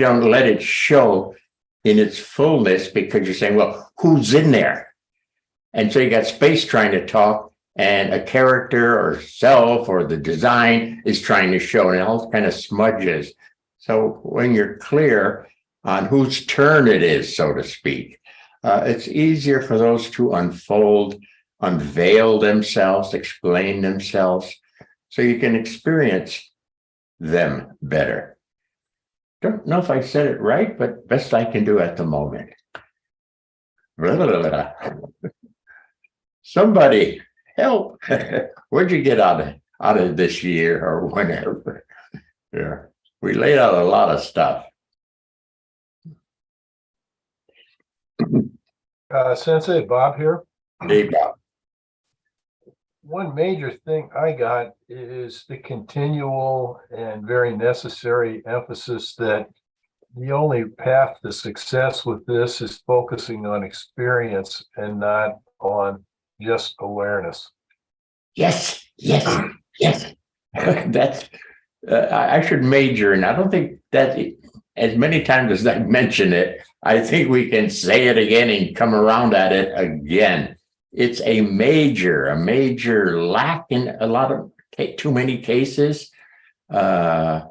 don't let it show in its fullness because you're saying, well, who's in there? And so you got space trying to talk, and a character or self or the design is trying to show, and it all kind of smudges. So when you're clear on whose turn it is, so to speak, it's easier for those to unveil themselves, explain themselves, so you can experience them better. Don't know if I said it right, but best I can do at the moment. Somebody help. What'd you get out of this year or whenever? Yeah, we laid out a lot of stuff. Sensei, Bob here. Hey, Bob. One major thing I got is the continual and very necessary emphasis that the only path to success with this is focusing on experience and not on just awareness. Yes. That's I should major, and I don't think that as many times as I mention it, I think we can say it again and come around at it again. It's a major lack in a lot of too many cases. The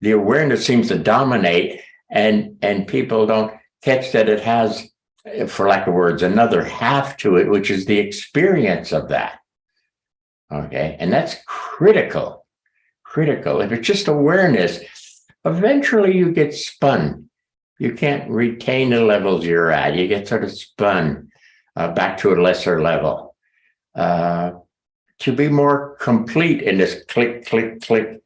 awareness seems to dominate, and people don't catch that it has, for lack of words, another half to it, which is the experience of that. Okay, and that's critical. If it's just awareness, eventually you get spun. You can't retain the levels you're at. You get sort of spun back to a lesser level. To be more complete in this click, click, click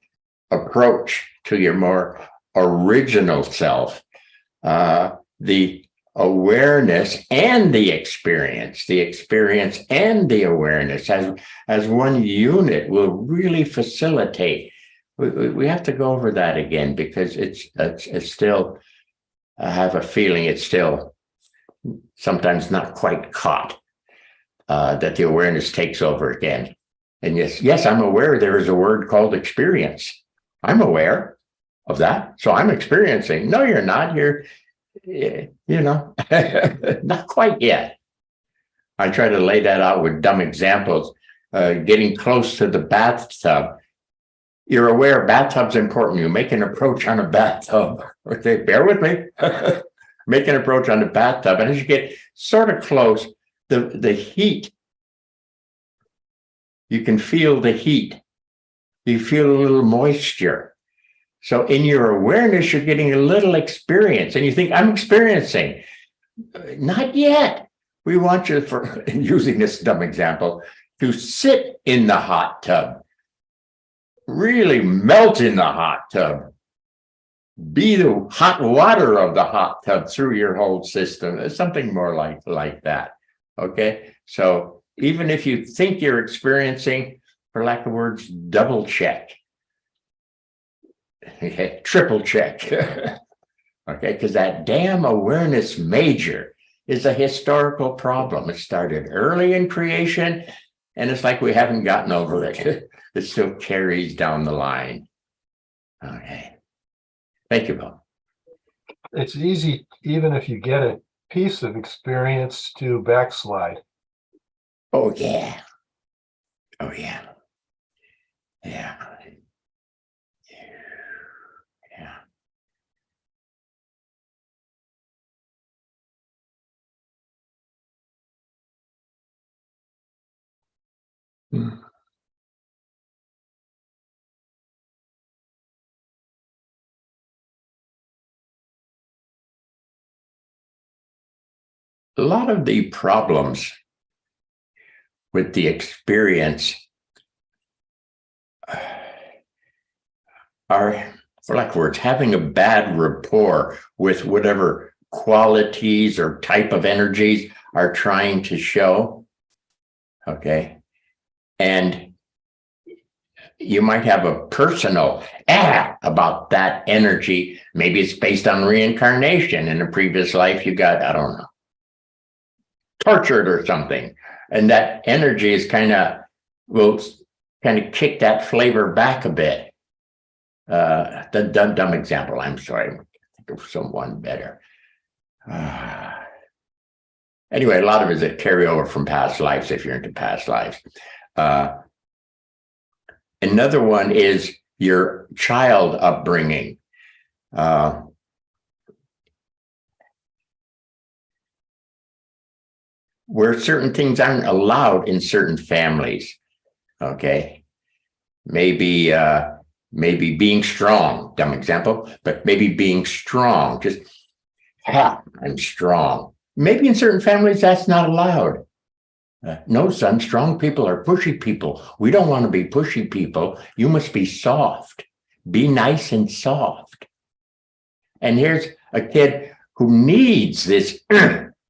approach to your more original self, the awareness and the experience and the awareness as one unit will really facilitate. We have to go over that again, because it's still, I have a feeling it's still sometimes not quite caught, that the awareness takes over again. And yes, I'm aware there is a word called experience. I'm aware of that, so I'm experiencing. No, you're not. You're, not quite yet. I try to lay that out with dumb examples. Getting close to the bathtub. You're aware bathtub's important. You make an approach on a bathtub. Okay, bear with me. Make an approach on the bathtub, and as you get sort of close, the heat, you can feel the heat. You feel a little moisture. So in your awareness, you're getting a little experience, and you think, I'm experiencing. Not yet. We want you, for using this dumb example, to sit in the hot tub. Really melt in the hot tub. Be the hot water of the hot tub through your whole system. It's something more like that. Okay. So even if you think you're experiencing, for lack of words, double check. Okay, triple check. Okay, because that damn awareness major is a historical problem. It started early in creation, and it's like we haven't gotten over it. It still carries down the line. Okay. Thank you, Bob. It's easy, even if you get a piece of experience, to backslide. Oh, yeah. Yeah. Yeah. A lot of the problems with the experience are, for lack of words, having a bad rapport with whatever qualities or type of energies are trying to show. Okay. And you might have a personal about that energy. Maybe it's based on reincarnation. In a previous life, you got, I don't know, tortured or something. And that energy is will kind of kick that flavor back a bit. the dumb example. I'm sorry. I'm think of someone better. Anyway, a lot of it is a carryover from past lives if you're into past lives. Another one is your child upbringing. Where certain things aren't allowed in certain families. Okay. Maybe being strong, dumb example, but maybe being strong, just I'm strong. Maybe in certain families that's not allowed. No, son, strong people are pushy people. We don't want to be pushy people. You must be soft. Be nice and soft. And here's a kid who needs this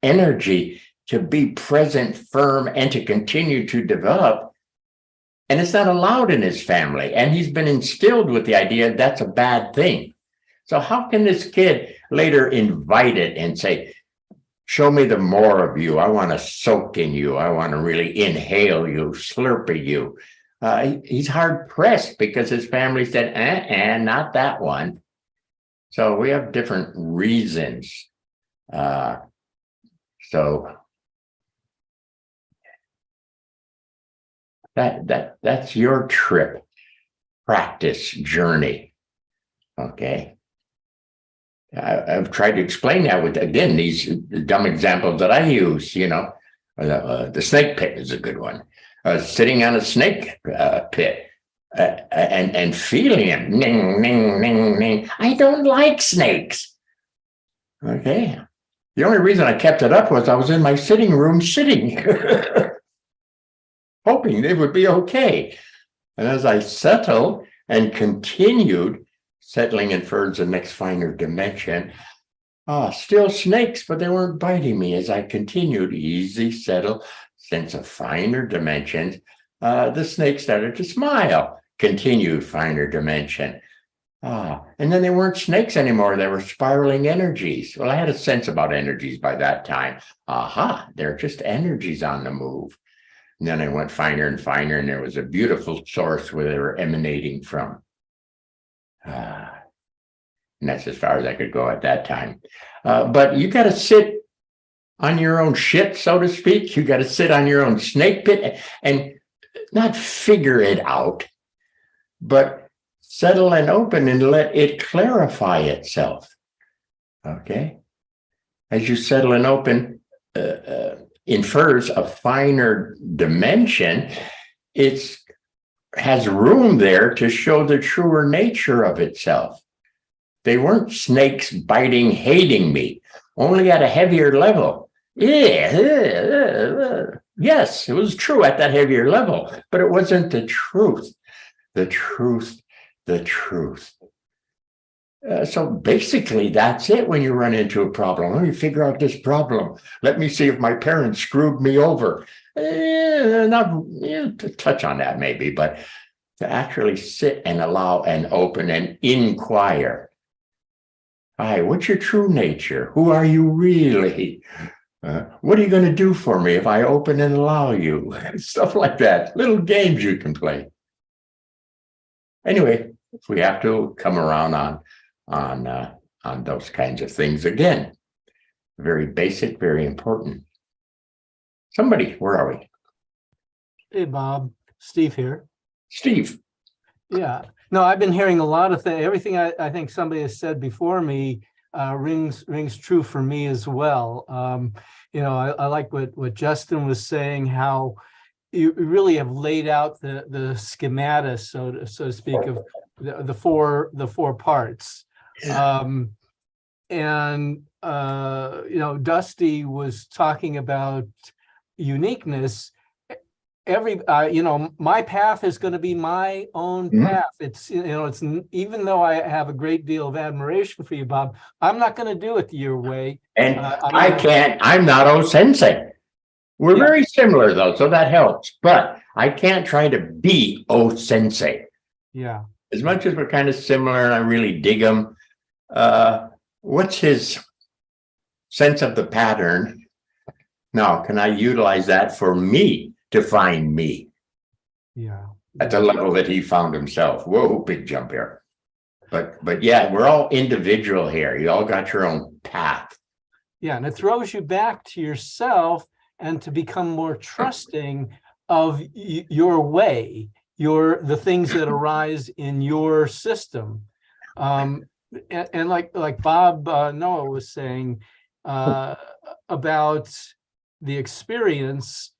energy to be present, firm, and to continue to develop. And it's not allowed in his family. And he's been instilled with the idea that's a bad thing. So how can this kid later invite it and say, show me the more of you. I want to soak in you. I want to really inhale you, slurp you. He's hard pressed because his family said, not that one. So we have different reasons. So that's your trip, practice, journey. Okay. I've tried to explain that with, again, these dumb examples that I use, the snake pit is a good one. Sitting on a snake pit and feeling it, ning, ning, ning, ning. I don't like snakes. Okay. The only reason I kept it up was I was in my sitting room sitting, hoping they would be okay. And as I settled and continued, settling infers the next finer dimension. Still snakes, but they weren't biting me as I continued, easy, settle, sense of finer dimensions. The snake started to smile, continued finer dimension. And then they weren't snakes anymore. They were spiraling energies. Well, I had a sense about energies by that time. They're just energies on the move. And then I went finer and finer, and there was a beautiful source where they were emanating from. And that's as far as I could go at that time. But you got to sit on your own shit, so to speak. You got to sit on your own snake pit and not figure it out, but settle and open and let it clarify itself. Okay? As you settle and open, infers a finer dimension, it has room there to show the truer nature of itself. They weren't snakes biting, hating me, only at a heavier level. Yes, it was true at that heavier level, but it wasn't the truth. The truth. So basically, that's it when you run into a problem. Let me figure out this problem. Let me see if my parents screwed me over. To touch on that maybe, but to actually sit and allow and open and inquire. Hi, what's your true nature? Who are you really? What are you going to do for me if I open and allow you? Stuff like that. Little games you can play. Anyway, we have to come around on those kinds of things again. Very basic, very important. Somebody, where are we? Hey, Bob. Steve here. Steve. Yeah. No, I've been hearing a lot of things. Everything I think somebody has said before me rings true for me as well. I like what Justin was saying, how you really have laid out the schemata, so to speak, of the four parts. Dusty was talking about uniqueness. My path is going to be my own path. It's even though I have a great deal of admiration for you, Bob, I'm not going to do it your way. And I'm not OSensei. We're very similar though, so that helps. But I can't try to be OSensei. Yeah. As much as we're kind of similar and I really dig him, what's his sense of the pattern? Now, can I utilize that for me to find me? Yeah. At the level that he found himself. Whoa, big jump here. But yeah, we're all individual here. You all got your own path. Yeah, and it throws you back to yourself and to become more trusting of your way, the things that arise in your system. And like Bob Noah was saying about the experience,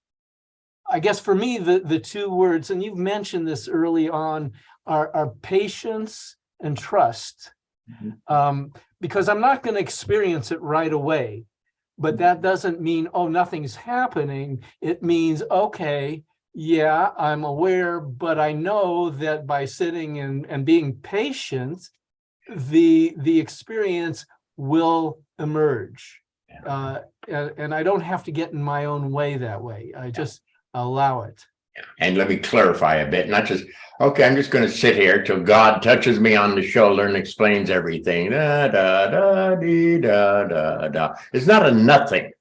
I guess for me, the two words, and you've mentioned this early on, are patience and trust. Because I'm not going to experience it right away, but that doesn't mean, oh, nothing's happening. It means, okay, yeah, I'm aware, but I know that by sitting and being patient, the experience will emerge. And I don't have to get in my own way that way. I just allow it. And let me clarify a bit, not just, okay, I'm just going to sit here till God touches me on the shoulder and explains everything. Da, da, da, dee, da, da, da. It's not a nothing.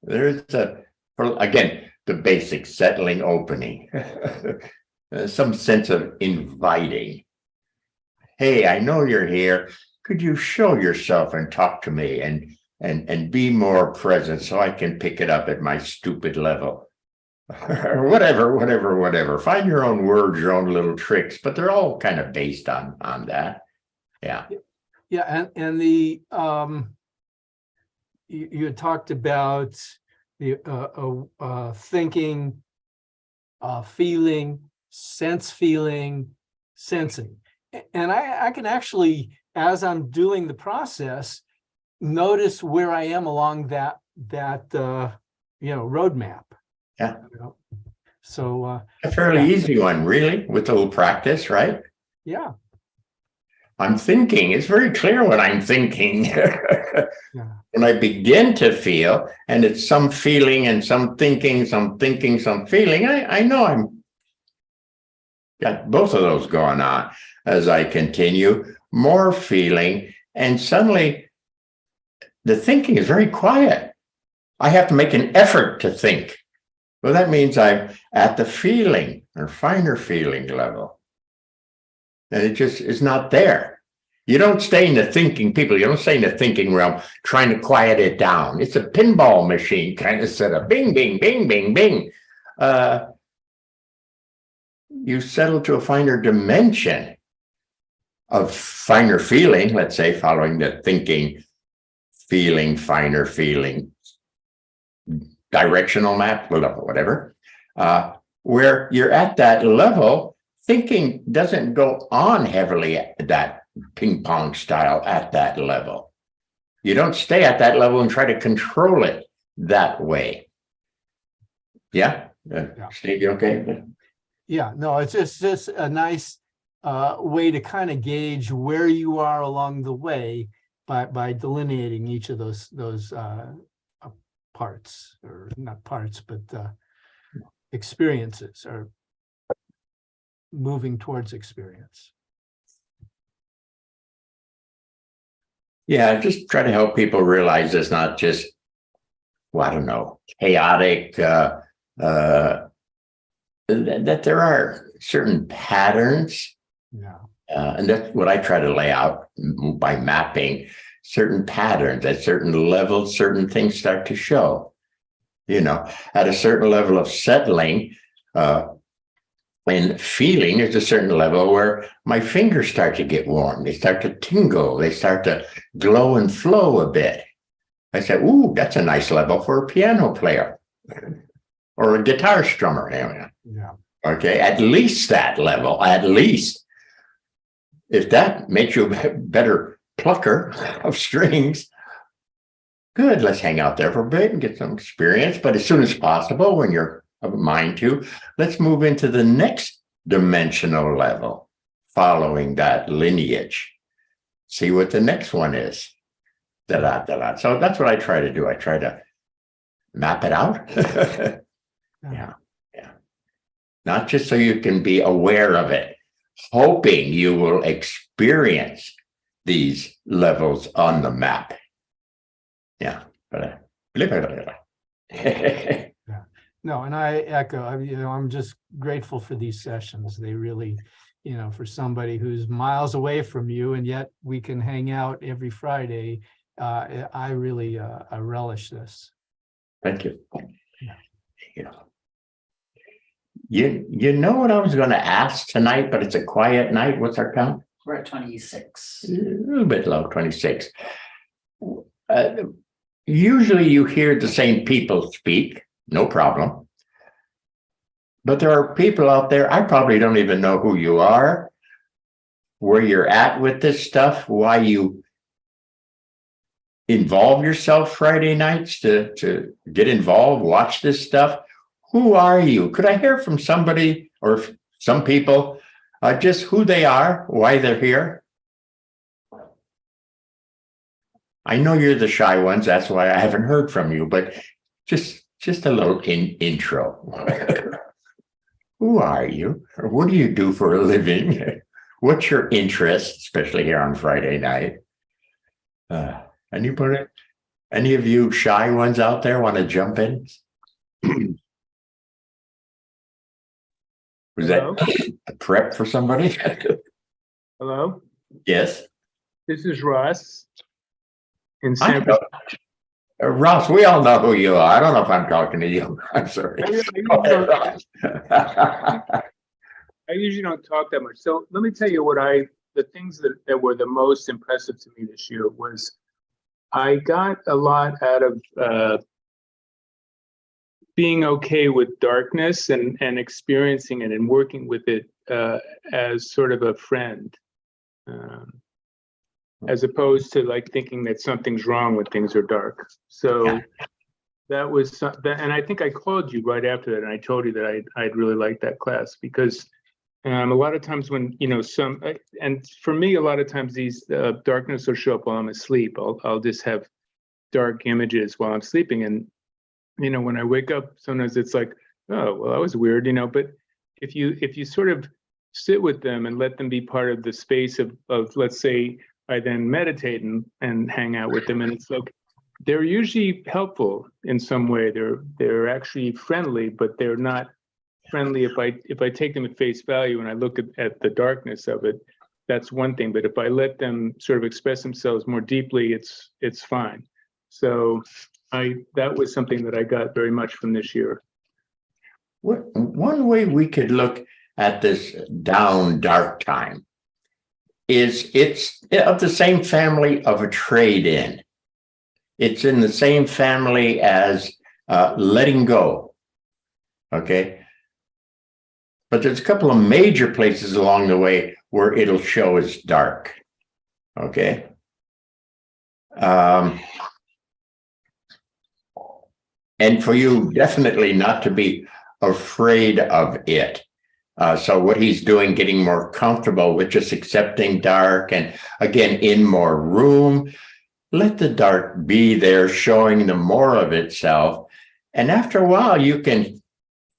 There's again, the basic settling, opening, some sense of inviting. Hey, I know you're here. Could you show yourself and talk to me and be more present so I can pick it up at my stupid level? Or whatever. Find your own words, your own little tricks, but they're all kind of based on that. Yeah. Yeah, and the you had talked about the thinking, feeling, sensing, and I can actually, as I'm doing the process, notice where I am along that roadmap. Yeah. So A fairly easy one, really, with a little practice, right? Yeah. I'm thinking, it's very clear what I'm thinking. When I begin to feel, and it's some feeling and some thinking, some feeling, I know I'm got both of those going on as I continue, more feeling, and suddenly the thinking is very quiet. I have to make an effort to think. Well, that means I'm at the feeling or finer feeling level. And it just is not there. You don't stay in the thinking, you don't stay in the thinking realm trying to quiet it down. It's a pinball machine kind of setup. Bing, bing, bing, bing, bing. You settle to a finer dimension of finer feeling, let's say, following the thinking, feeling, finer feeling, directional map, whatever, where you're at that level. Thinking doesn't go on heavily at that ping pong style at that level. You don't stay at that level and try to control it that way. Yeah? Steve, you okay? Yeah, no, it's just a nice way to kind of gauge where you are along the way by delineating each of those parts, or not parts, but experiences, or moving towards experience. Yeah, just try to help people realize it's not just, well, I don't know, chaotic, that there are certain patterns. Yeah. And that's what I try to lay out by mapping certain patterns. At certain levels, certain things start to show. At a certain level of settling and feeling, there's a certain level where my fingers start to get warm. They start to tingle. They start to glow and flow a bit. I said, ooh, that's a nice level for a piano player or a guitar strummer. Yeah. Okay, at least that level, at least. If that makes you a better plucker of strings, good, let's hang out there for a bit and get some experience. But as soon as possible, when you're of a mind to, let's move into the next dimensional level following that lineage. See what the next one is. So that's what I try to do. I try to map it out. Yeah. Not just so you can be aware of it, hoping you will experience these levels on the map. Yeah. No, and I echo, I'm just grateful for these sessions. They really for somebody who's miles away from you, and yet we can hang out every Friday. I really I relish this. Thank you. Yeah. You know what I was going to ask tonight, but it's a quiet night. What's our count? We're at 26. A little bit low, 26. Usually you hear the same people speak, no problem. But there are people out there, I probably don't even know who you are, where you're at with this stuff, why you involve yourself Friday nights to get involved, watch this stuff. Who are you? Could I hear from somebody or some people just who they are, why they're here? I know you're the shy ones. That's why I haven't heard from you, but just a little intro. Who are you? Or what do you do for a living? What's your interest, especially here on Friday night? Anybody? Any of you shy ones out there want to jump in? Was Hello? that a prep for somebody? Hello, Yes. this is Russ in I San know. Francisco. Ross, we all know who you are. I don't know if I'm talking to you. I'm sorry. I usually don't talk that much. So let me tell you the things that were the most impressive to me this year was I got a lot out of being okay with darkness and experiencing it and working with it as sort of a friend. As opposed to like thinking that something's wrong when things are dark. So that was that, and I think I called you right after that, and I told you that I'd really like that class because a lot of times when and for me a lot of times these darkness will show up while I'm asleep. I'll just have dark images while I'm sleeping, and when I wake up, sometimes it's like, oh well, that was weird, But if you sort of sit with them and let them be part of the space of let's say. I then meditate and hang out with them, and it's like they're usually helpful in some way. They're actually friendly, but they're not friendly if I take them at face value and I look at the darkness of it. That's one thing, but if I let them sort of express themselves more deeply, it's fine. So that was something that I got very much from this year. One way we could look at this down dark time is it's of the same family of a trade-in. It's in the same family as letting go. Okay. But there's a couple of major places along the way where it'll show as dark. Okay. And for you, definitely not to be afraid of it. So what he's doing, getting more comfortable with just accepting dark and again, in more room, let the dark be there, showing the more of itself. And after a while, you can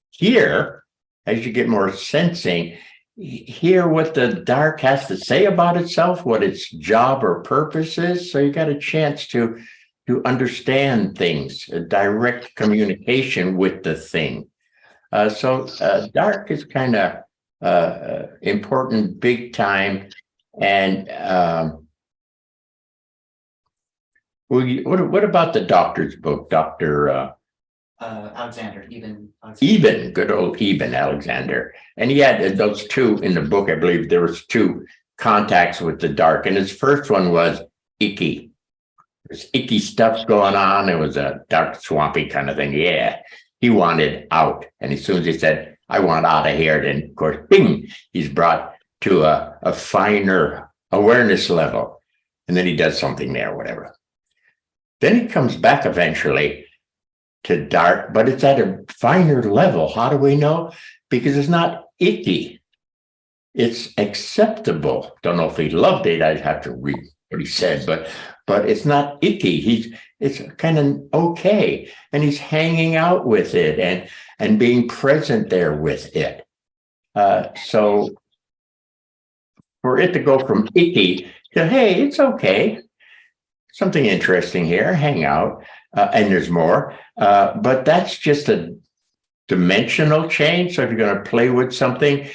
hear, as you get more sensing, hear what the dark has to say about itself, what its job or purpose is. So you got a chance to understand things, a direct communication with the thing. So dark is kind of important, big time. And what about the doctor's book, Dr. Alexander, Eben. Good old Eben Alexander. And he had those two in the book. I believe there was two contacts with the dark. And his first one was icky. There's icky stuff going on. It was a dark, swampy kind of thing. Yeah. He wanted out. And as soon as he said, I want out of here, then of course, bing, he's brought to a finer awareness level. And then he does something there, whatever. Then he comes back eventually to dark, but it's at a finer level. How do we know? Because it's not icky. It's acceptable. Don't know if he loved it. I'd have to read what he said, but it's not icky. It's kind of okay. And he's hanging out with it and being present there with it. So for it to go from icky to, hey, it's okay. Something interesting here, hang out. And there's more. But that's just a dimensional change. So if you're going to play with something,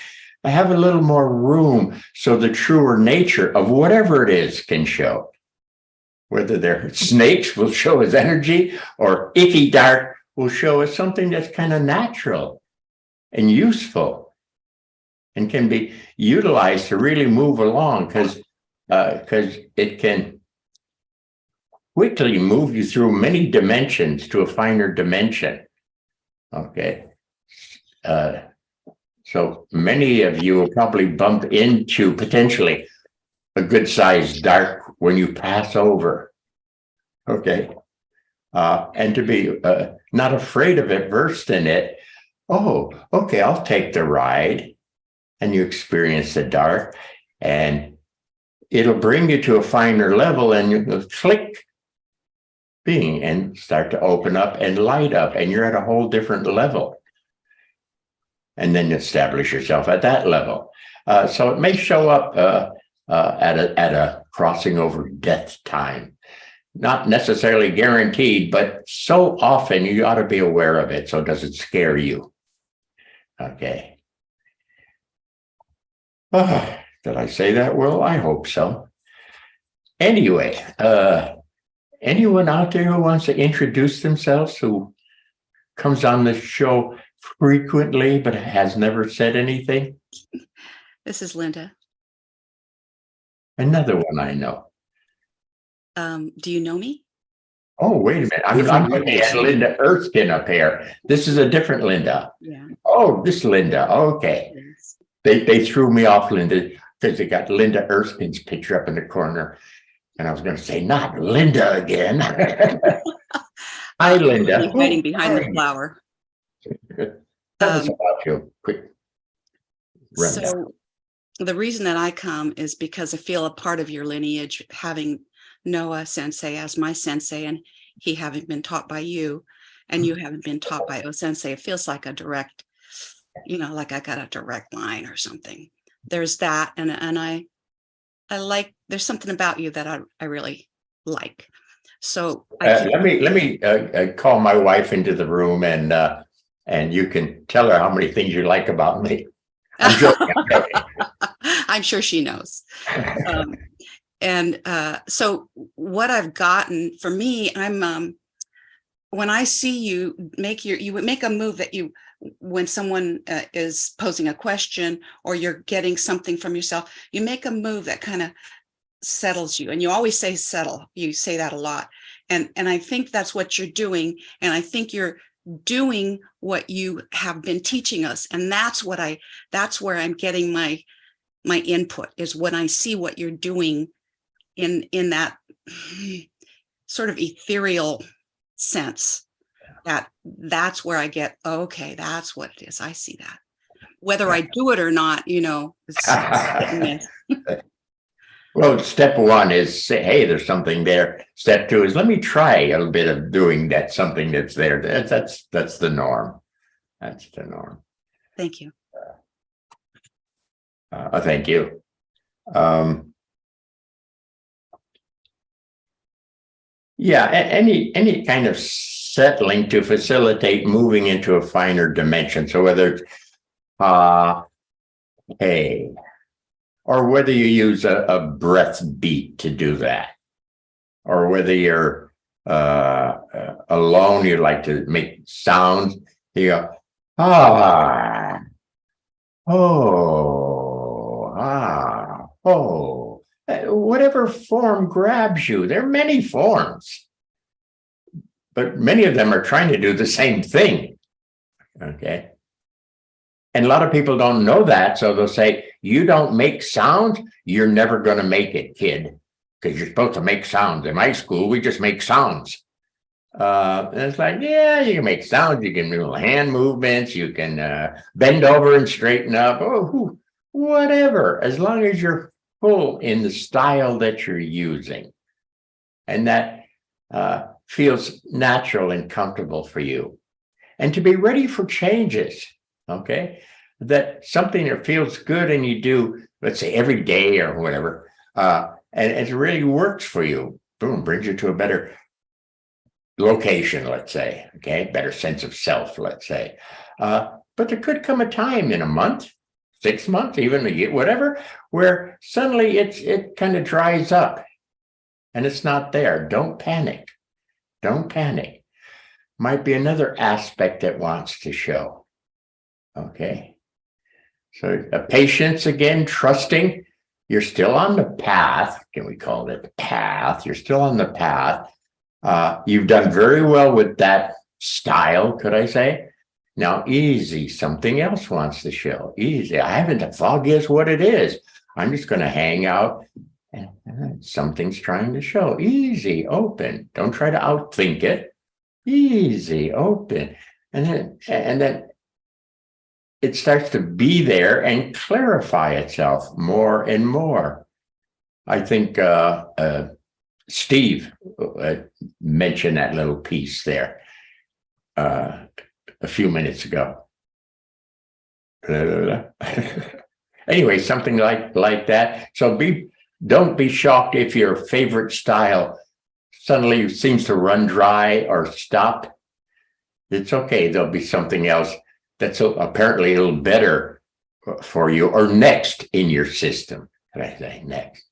have a little more room so the truer nature of whatever it is can show. Whether they're snakes will show as energy, or icky dark will show as something that's kind of natural and useful and can be utilized to really move along, because it can quickly move you through many dimensions to a finer dimension. Okay. So many of you will probably bump into potentially a good sized dark when you pass over. Okay. And to be not afraid of it, versed in it. Oh, okay, I'll take the ride. And you experience the dark, and it'll bring you to a finer level, and you'll click being and start to open up and light up, and you're at a whole different level. And then establish yourself at that level. So it may show up at a crossing over death time. Not necessarily guaranteed, but so often you ought to be aware of it so it doesn't scare you. Okay. Did I say that well? I hope so. Anyway, anyone out there who wants to introduce themselves, who comes on the show frequently but has never said anything? This is Linda. Another one I know. Do you know me? Oh, wait a minute. I'm looking at Linda Erskine up here. This is a different Linda. Yeah. Oh, this Linda. Okay. Yes. They threw me off, Linda, because they got Linda Erskine's picture up in the corner. And I was going to say, not Linda again. Hi, Linda. Hiding behind the flower. Tell us about you. Quick. So the reason that I come is because I feel a part of your lineage, having Noah Sensei as my sensei, and he having been taught by you, and you haven't been taught by OSensei. It feels like a direct, like I got a direct line or something. There's that, and I like. There's something about you that I really like. So let me call my wife into the room, and you can tell her how many things you like about me. I'm joking. I'm sure she knows. So what I've gotten for me, I'm when I see you would make a move that when someone is posing a question or you're getting something from yourself, you make a move that kind of settles you. And you always say settle. You say that a lot. And I think that's what you're doing. And I think you're doing what you have been teaching us. And that's where I'm getting my input, is when I see what you're doing in that sort of ethereal sense. That's where I get, okay, that's what it is. I see that. Whether I do it or not, it's Well, step one is say, hey, there's something there. Step two is let me try a little bit of doing that something that's there. That's the norm. That's the norm. Thank you. Thank you. Yeah, any kind of settling to facilitate moving into a finer dimension. So whether it's hey, or whether you use a breath beat to do that, or whether you're alone, you like to make sounds. You go oh, whatever form grabs you. There are many forms, but many of them are trying to do the same thing. Okay. And a lot of people don't know that. So they'll say, you don't make sounds, you're never going to make it, kid, because you're supposed to make sounds. In my school, we just make sounds. And it's like, yeah, you can make sounds. You can do hand movements. You can bend over and straighten up. Oh, whatever, as long as you're full in the style that you're using. And that feels natural and comfortable for you. And to be ready for changes. Okay, that something that feels good and you do, let's say every day or whatever, and it really works for you, boom, brings you to a better location, let's say, okay, better sense of self, let's say. But there could come a time in a month, 6 months, even a year, whatever, where suddenly it kind of dries up and it's not there. Don't panic. Don't panic. Might be another aspect that wants to show. Okay. So patience again, trusting. You're still on the path. Can we call it the path? You're still on the path. You've done very well with that style, could I say? Now, easy, something else wants to show. Easy. I haven't the foggiest what it is. I'm just going to hang out and something's trying to show. Easy, open. Don't try to outthink it. Easy, open. And then it starts to be there and clarify itself more and more. I think Steve mentioned that little piece there a few minutes ago. Anyway, something like that. So don't be shocked if your favorite style suddenly seems to run dry or stop. It's okay. There'll be something else that's apparently a little better for you, or next in your system. Can I say next?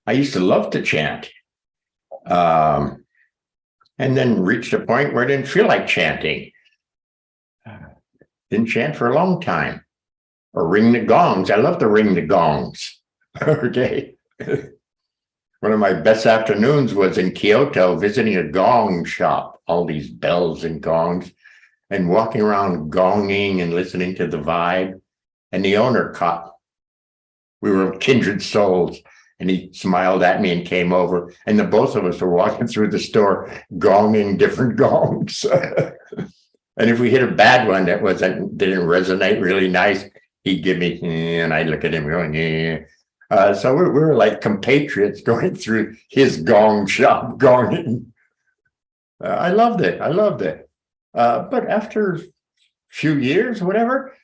I used to love to chant, and then reached a point where I didn't feel like chanting. Didn't chant for a long time, or ring the gongs. I love to ring the gongs. Okay. One of my best afternoons was in Kyoto visiting a gong shop, all these bells and gongs, and walking around gonging and listening to the vibe. And the owner we were kindred souls, and he smiled at me and came over, and the both of us were walking through the store gonging different gongs. And if we hit a bad one that didn't resonate really nice, he'd give me, and I'd look at him going, yeah. So we were like compatriots going through his gong shop gonging. I loved it. But after a few years, whatever,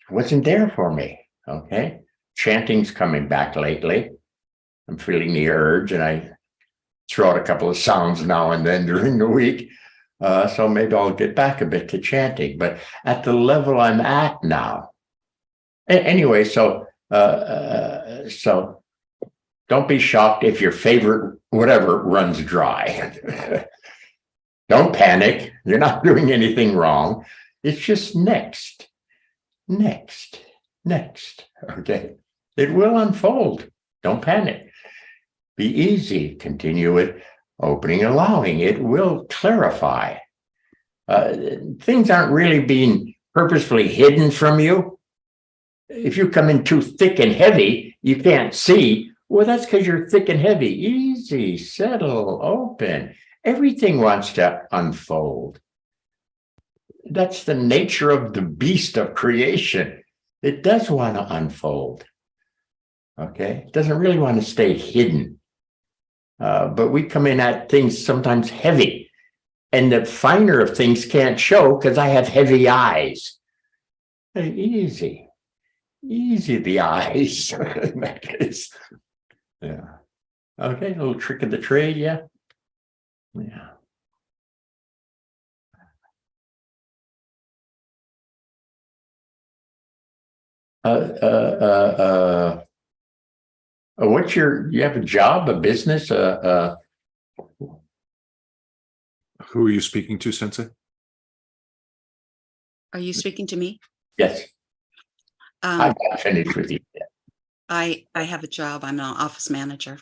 it wasn't there for me. Okay. Chanting's coming back lately. I'm feeling the urge, and I throw out a couple of songs now and then during the week. So maybe I'll get back a bit to chanting, but at the level I'm at now. Anyway, so don't be shocked if your favorite whatever runs dry. Don't panic. You're not doing anything wrong. It's just next. Okay. It will unfold. Don't panic. Be easy. Continue with opening, allowing. It will clarify. Things aren't really being purposefully hidden from you. If you come in too thick and heavy, you can't see. Well, that's because you're thick and heavy. Easy, settle, open. Everything wants to unfold. That's the nature of the beast of creation. It does want to unfold. Okay? It doesn't really want to stay hidden. But we come in at things sometimes heavy. And the finer of things can't show because I have heavy eyes. Easy the eyes in that case. Yeah. Okay, a little trick of the trade, yeah. What's you have a job, a business, Who are you speaking to, Sensei? Are you speaking to me? yes, I'm not finished with you yet. I have a job. I'm an office manager.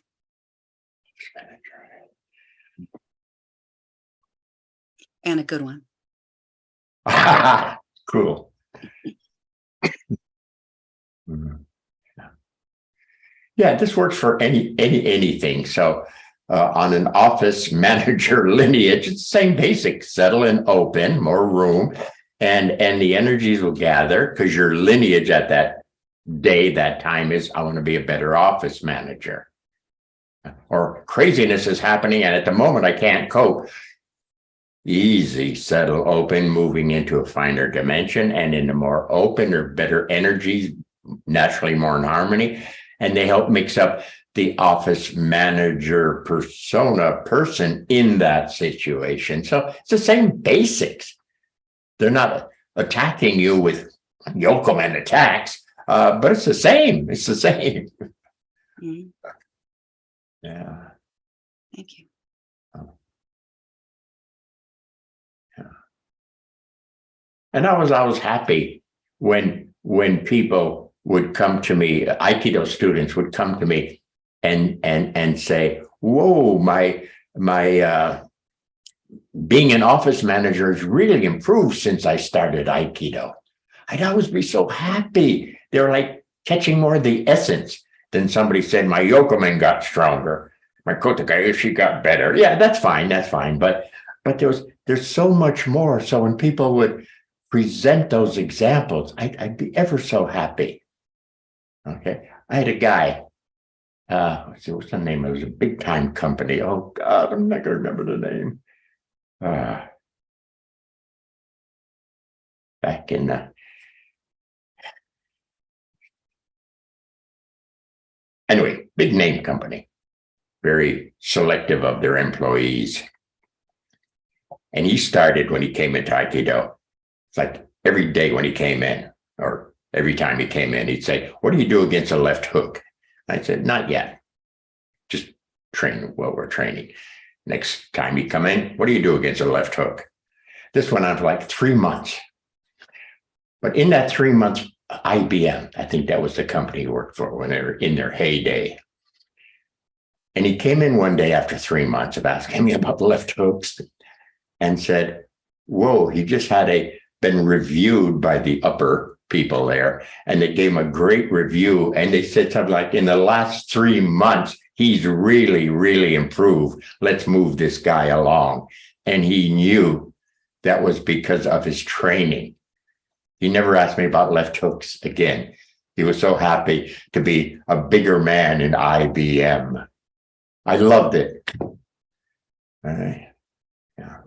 And a good one. Cool. Yeah, this works for anything. So on an office manager lineage, it's the same basic: settle and open, more room, and the energies will gather, because your lineage at that day, that time is, I want to be a better office manager. Or craziness is happening, and at the moment I can't cope. Easy, settle, open, moving into a finer dimension, and in the more open or better energies, naturally more in harmony, and they help mix up the office manager person in that situation. So it's the same basics. They're not attacking you with yokelman attacks, but it's the same. It's the same. Mhm. Yeah. Thank you. And I was happy when people would come to me, Aikido students would come to me and say, "Whoa, my being an office manager has really improved since I started Aikido." I'd always be so happy. They were like catching more of the essence than somebody said, "My yokomen got stronger, my kotegaeshi got better." Yeah, that's fine, but there's so much more. So when people would present those examples, I'd be ever so happy. Okay, I had a guy. What's the name? It was a big time company. Oh God, I'm not gonna remember the name. Back in anyway, big name company, very selective of their employees. And he started when he came into Aikido. It's like every day when he came in, or every time he came in, he'd say, "What do you do against a left hook?" I said, "Not yet. Just train while we're training." Next time you come in, "What do you do against a left hook?" This went on for like 3 months. But in that 3 months, IBM, I think that was the company he worked for when they were in their heyday. And he came in one day after 3 months of asking me about left hooks and said, "Whoa, he just been reviewed by the upper people there, and they gave him a great review. And they said something like, in the last 3 months, he's really, really improved. Let's move this guy along." And he knew that was because of his training. He never asked me about left hooks again. He was so happy to be a bigger man in IBM. I loved it. All right. Yeah.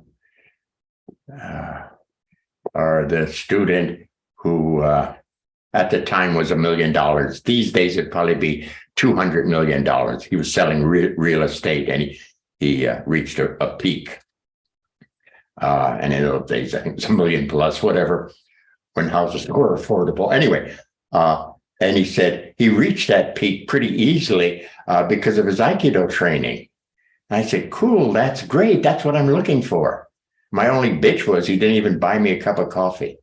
Or the student who at the time was $1 million. These days it'd probably be $200 million. He was selling real estate, and he reached a peak. And in those days, I think it was $1 million plus, whatever, when houses were affordable. Anyway, and he said he reached that peak pretty easily because of his Aikido training. I said, "Cool, that's great. That's what I'm looking for." My only bitch was he didn't even buy me a cup of coffee.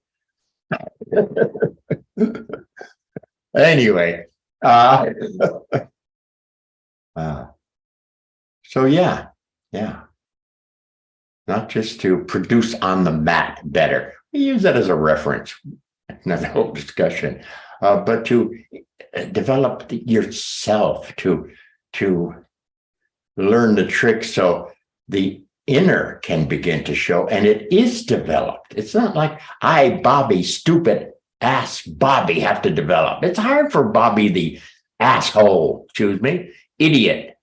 Anyway, so yeah, not just to produce on the mat better. We use that as a reference, another whole discussion, but to develop yourself, to learn the tricks so the inner can begin to show, and it is developed. It's not like I, Bobby, stupid ass Bobby, have to develop. It's hard for Bobby, the asshole, excuse me, idiot,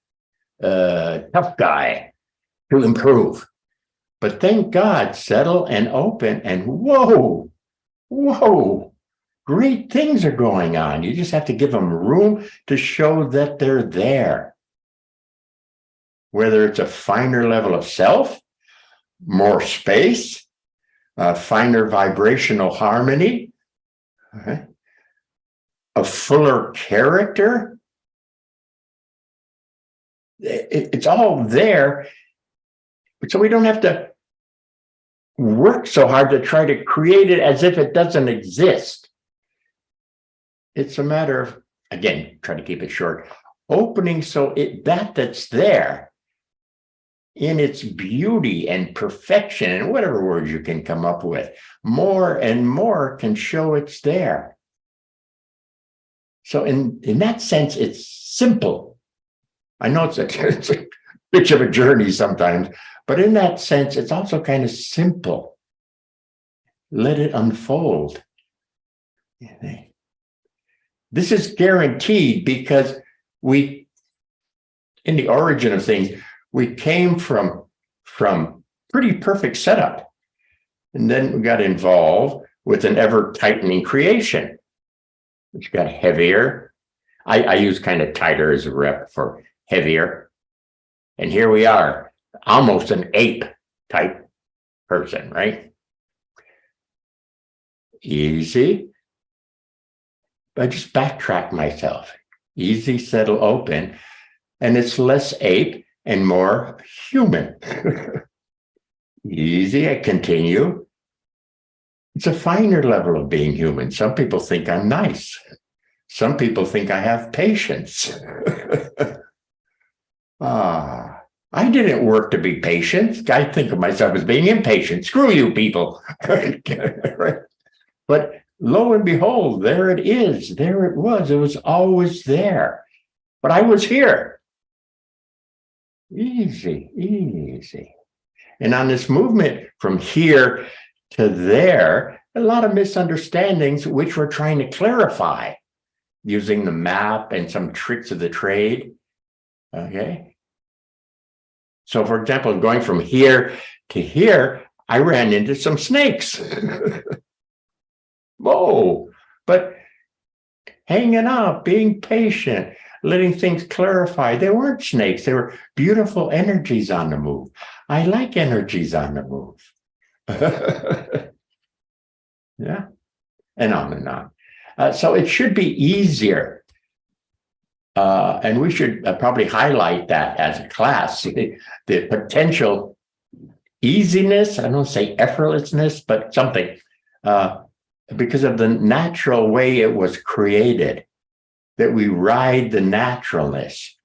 tough guy, to improve. But thank God, settle and open, and whoa, great things are going on. You just have to give them room to show that they're there. Whether it's a finer level of self, more space, finer vibrational harmony, a fuller character. It's all there. So we don't have to work so hard to try to create it as if it doesn't exist. It's a matter of, again, try to keep it short, opening so that's there in its beauty and perfection, and whatever words you can come up with, more and more can show it's there. So in that sense, it's simple. I know it's a bitch of a journey sometimes, but in that sense, it's also kind of simple. Let it unfold. This is guaranteed because in the origin of things, we came from pretty perfect setup. And then we got involved with an ever tightening creation, which got heavier, I use kind of tighter as a rep for heavier. And here we are, almost an ape type person, right? Easy. I just backtrack myself. Easy, settle, open. And it's less ape and more human. Easy, I continue. It's a finer level of being human. Some people think I'm nice. Some people think I have patience. I didn't work to be patient. I think of myself as being impatient. Screw you people. But lo and behold, there it is. There it was. It was always there. But I was here. Easy, easy. And on this movement from here to there, a lot of misunderstandings, which we're trying to clarify using the map and some tricks of the trade. Okay. So, for example, going from here to here, I ran into some snakes. Whoa, but hanging out, being patient, letting things clarify. They weren't snakes. They were beautiful energies on the move. I like energies on the move. Yeah, and on and on. So it should be easier. And we should probably highlight that as a class, the potential easiness, I don't say effortlessness, but something, because of the natural way it was created, that we ride the naturalness,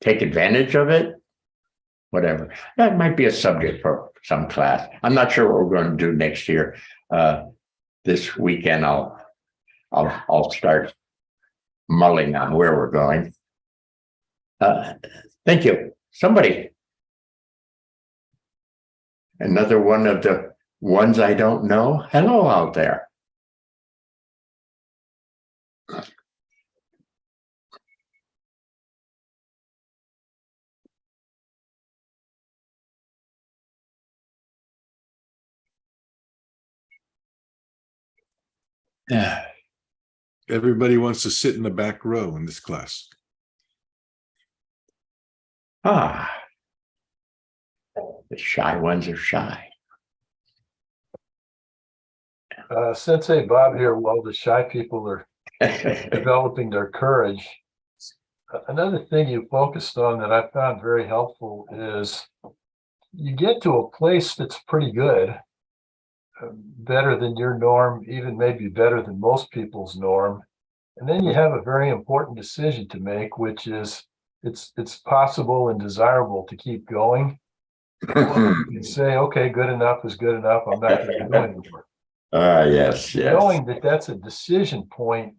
take advantage of it, whatever. That might be a subject for some class. I'm not sure what we're going to do next year. This weekend, I'll start mulling on where we're going. Thank you. Somebody. Another one of the ones I don't know. Hello out there. Yeah. Everybody wants to sit in the back row in this class. The shy ones are shy. Sensei Bob here, while the shy people are developing their courage. Another thing you focused on that I found very helpful is you get to a place that's pretty good, better than your norm, even maybe better than most people's norm. And then you have a very important decision to make, which is it's possible and desirable to keep going. You can say, okay, good enough is good enough. I'm not going to do anymore. Yes. Knowing that that's a decision point,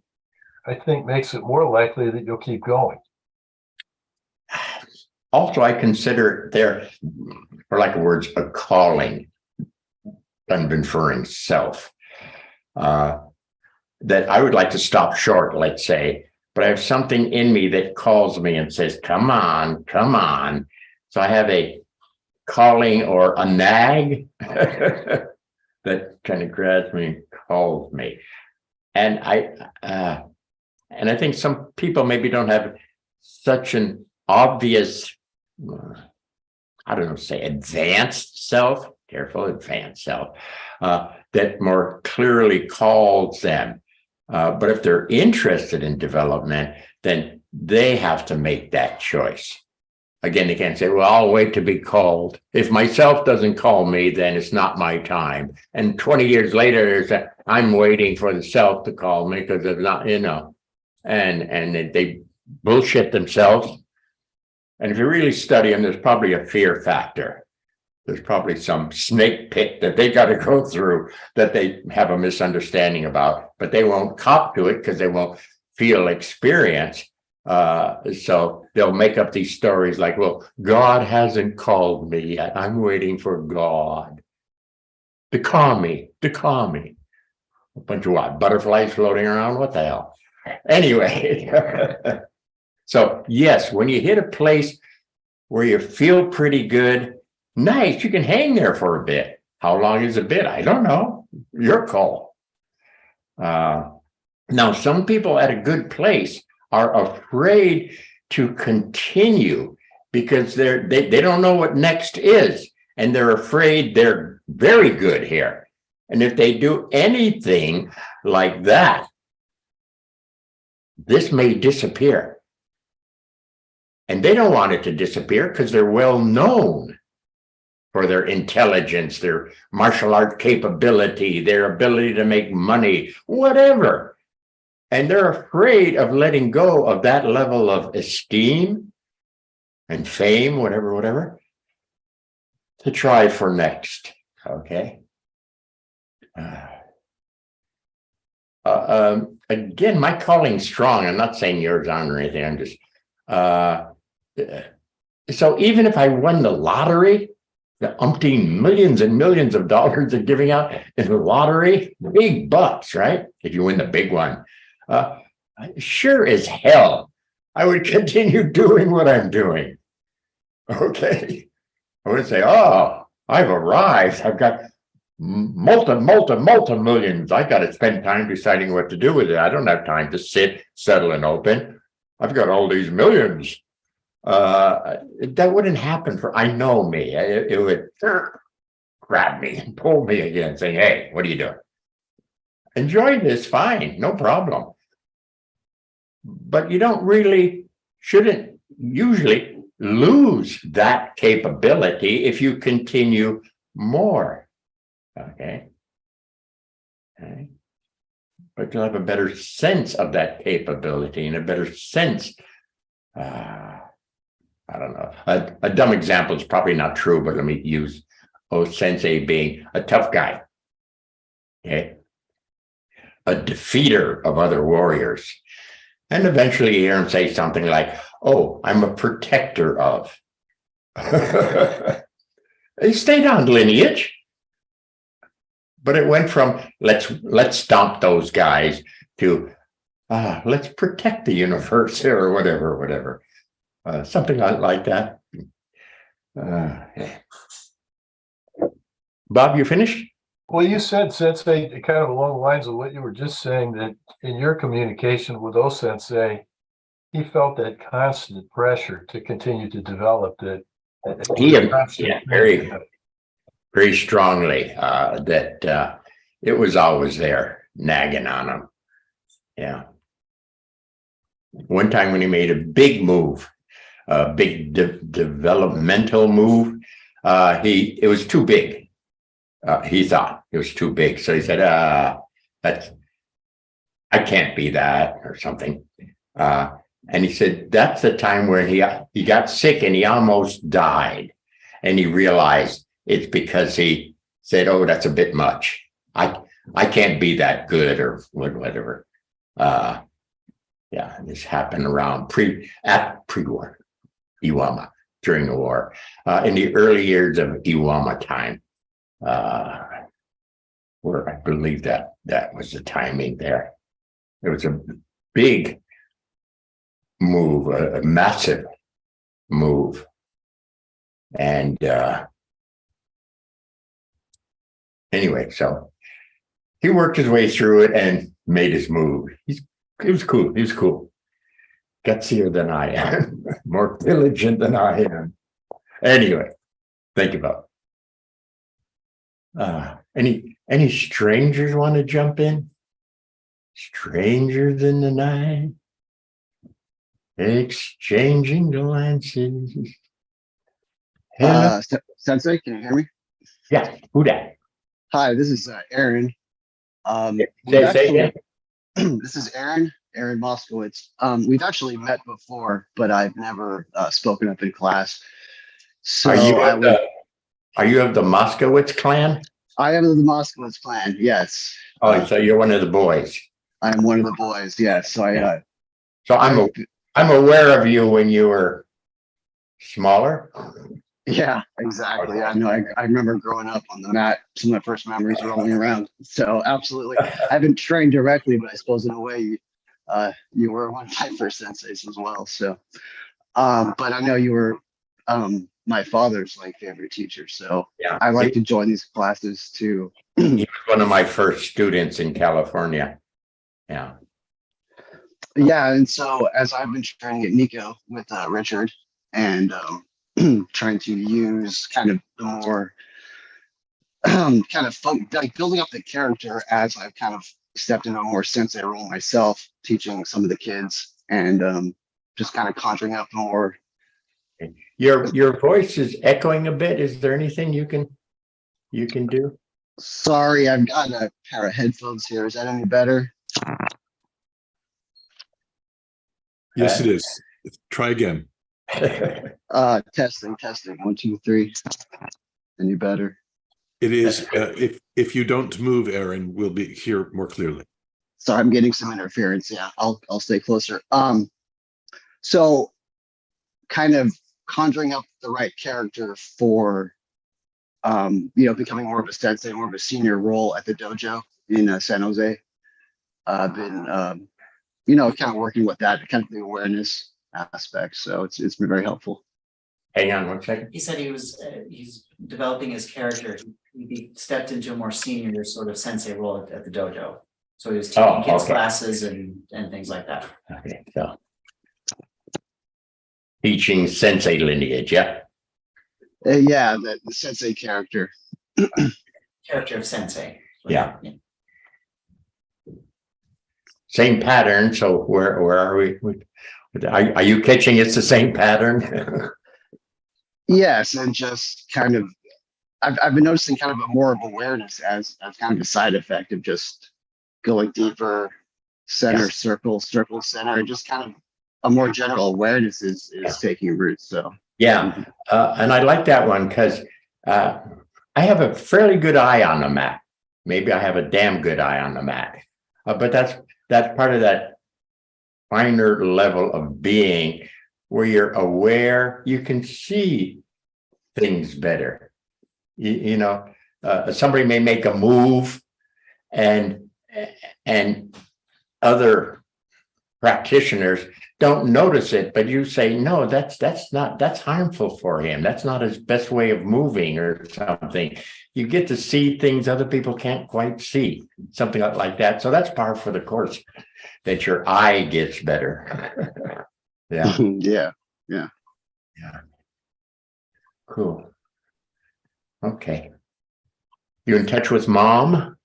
I think makes it more likely that you'll keep going. Also, I consider there, for lack of words, a calling, unconferring self, that I would like to stop short, let's say, but I have something in me that calls me and says, come on, come on. So I have a calling or a nag that kind of grabs me and calls me. And I think some people maybe don't have such an obvious, I don't know, say advanced self, careful, advanced self, that more clearly calls them. But if they're interested in development, then they have to make that choice. Again, they can't say, well, I'll wait to be called. If myself doesn't call me, then it's not my time. And 20 years later, I'm waiting for the self to call me because it's not, and they bullshit themselves. And if you really study them, there's probably a fear factor. There's probably some snake pit that they got to go through that they have a misunderstanding about, but they won't cop to it because they won't feel experience. So they'll make up these stories like, well, God hasn't called me yet. I'm waiting for God to call me, A bunch of what? Butterflies floating around? What the hell? Anyway, so yes, when you hit a place where you feel pretty good, nice, you can hang there for a bit. How long is a bit? I don't know. Your call. But Now, some people at a good place are afraid to continue because they don't know what next is, and they're afraid they're very good here. And if they do anything like that, this may disappear. And they don't want it to disappear because they're well known for their intelligence, their martial art capability, their ability to make money, whatever. And they're afraid of letting go of that level of esteem and fame, whatever, to try for next. Okay. Again, my calling's strong. I'm not saying yours aren't or anything. I'm just so even if I won the lottery, the umpteen millions and millions of dollars they're giving out in the lottery, big bucks, right? If you win the big one, sure as hell, I would continue doing what I'm doing. Okay, I would say, oh, I've arrived. I've got multi millions. I got to spend time deciding what to do with it. I don't have time to sit, settle, and open. I've got all these millions. That wouldn't happen for, I know me. It would grab me and pull me again, saying, hey, what are you doing? Enjoy this, fine, no problem. But you shouldn't usually lose that capability if you continue more. Okay. But you'll have a better sense of that capability and a better sense. I don't know. A dumb example is probably not true, but let me use OSensei being a tough guy. Okay. A defeater of other warriors. And eventually you hear him say something like, oh, I'm a protector of. He stayed on lineage. But it went from let's stomp those guys to let's protect the universe or whatever. Something like that. Bob, you finished? Well, you said, Sensei, kind of along the lines of what you were just saying, that in your communication with OSensei, he felt that constant pressure to continue to develop that. Very strongly that it was always there, nagging on him. Yeah. One time when he made a big move, a big developmental move, it was too big. He thought it was too big. So he said, I can't be that or something. And he said, that's the time where he got sick and he almost died. And he realized it's because he said, oh, that's a bit much. I can't be that good or whatever. Yeah, this happened around pre-war, Iwama, during the war, in the early years of Iwama time, where I believe that was the timing there. It was a big move, a massive move. And anyway, so he worked his way through it and made his move. He was cool. He was cool. Gutsier than I am, more diligent than I am. Anyway, think about it. Any strangers want to jump in? Strangers in the night, exchanging glances. Sensei, can you hear me? Yeah, who that? Hi, this is Aaron. This is Aaron Moskowitz. We've actually met before, but I've never spoken up in class. So are you of the Moskowitz clan? I am of the Moskowitz clan, yes. Oh, so you're one of the boys. I'm one of the boys, yes. So so I'm aware of you when you were smaller. Yeah, exactly. I know. I remember growing up on the mat. Some of my first memories rolling around. So absolutely, I haven't trained directly, but I suppose in a way, you were one of my first senseis as well. So, but I know you were my father's favorite teacher. So yeah, I like to join these classes too. He was one of my first students in California. Yeah. Yeah, and so as I've been trying to get Nico with Richard and trying to use kind of the more like building up the character as I've kind of stepped into a more sensei role myself, teaching some of the kids and just kind of conjuring up more. Your voice is echoing a bit. Is there anything you can do? Sorry, I've got a pair of headphones here. Is that any better? Yes, it is. Try again. Testing. 1, 2, 3. Any better? It is. If you don't move, Aaron, we'll be here more clearly. Sorry, I'm getting some interference. Yeah, I'll stay closer. So kind of conjuring up the right character for becoming more of a sensei, more of a senior role at the dojo in San Jose. I've been kind of working with that kind of the awareness aspect. So it's been very helpful. Hang on 1 second. He said he's developing his character. He stepped into a more senior sort of sensei role at the dojo. So he was taking kids classes and things like that. Okay, so teaching sensei lineage, yeah. Yeah, the sensei character. Character of sensei. Yeah. Same pattern. So where are we? Are you catching it's the same pattern? Yes, and just kind of, I've been noticing kind of a more of awareness as kind of a side effect of just going deeper, center, circle, center, and just kind of a more general awareness is taking root. So yeah, and I like that one because I have a fairly good eye on the mat. Maybe I have a damn good eye on the mat, but that's part of that finer level of being where you're aware, you can see things better. Somebody may make a move and other practitioners don't notice it, but you say, no, that's harmful for him. That's not his best way of moving or something. You get to see things other people can't quite see, something like that. So that's par for the course, that your eye gets better. Yeah. Yeah. Cool. Okay. You in touch with Mom?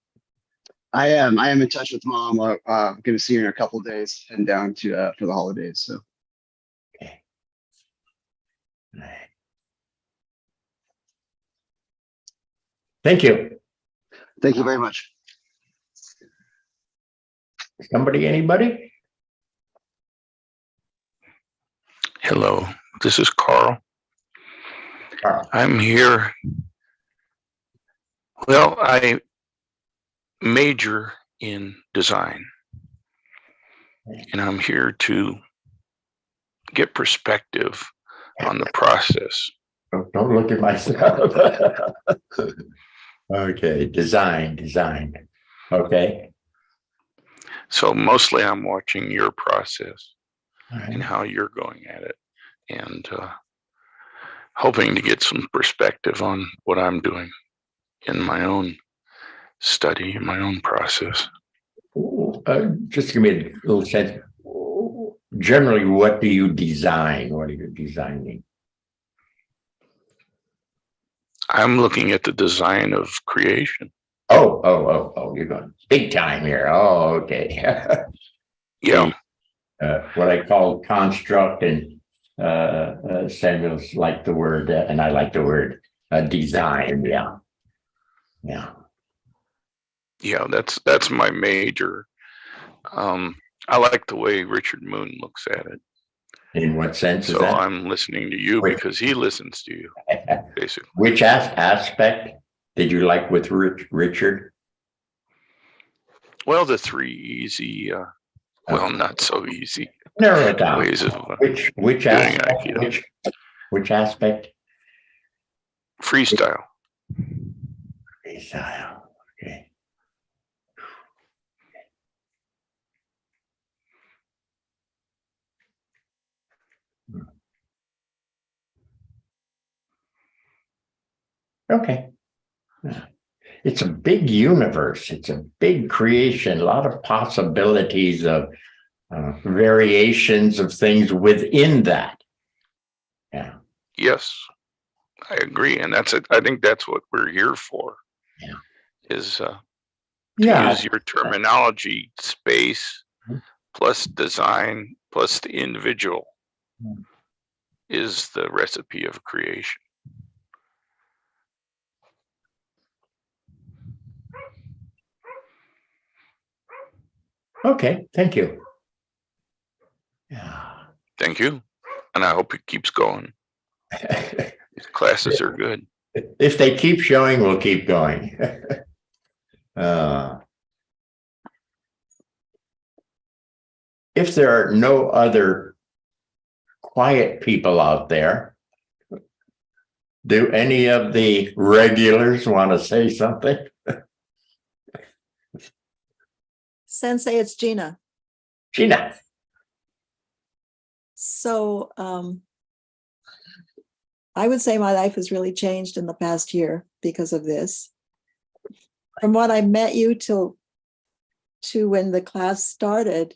I am in touch with Mom. I'm going to see her in a couple of days, heading down to for the holidays. So. Okay. All right. Thank you. Thank you very much. Anybody? Hello, this is Carl. Carl. I'm here. Well, I major in design, and I'm here to get perspective on the process. Don't look at myself. Okay, design. Okay. So mostly I'm watching your process All and right. how you're going at it, and hoping to get some perspective on what I'm doing in my own study, in my own process. Just give me a little sense. Generally, what do you design? What are you designing? I'm looking at the design of creation. Oh, you're going big time here. Oh, okay. Yeah. What I call construct, and Samuel's like the word, and I like the word design. Yeah. Yeah, that's my major. I like the way Richard Moon looks at it. In what sense is So that? I'm listening to you because he listens to you, basically. Which aspect did you like with Richard? Well, the 3 easy, well, not so easy Narrow it down. ways of Which doing aspect? Aikido. Which aspect? Freestyle. Freestyle. Okay. Okay. It's a big universe. It's a big creation, a lot of possibilities of variations of things within that. Yeah. Yes, I agree. And that's it. I think that's what we're here for. Yeah. Is to Yeah. use your terminology, space plus design plus the individual is the recipe of creation. Okay, thank you. Yeah. Thank you. And I hope it keeps going. These classes are good. If they keep showing, we'll keep going. If there are no other quiet people out there, do any of the regulars want to say something? Sensei, it's Gina. Gina. So I would say my life has really changed in the past year because of this. From what I met you to when the class started,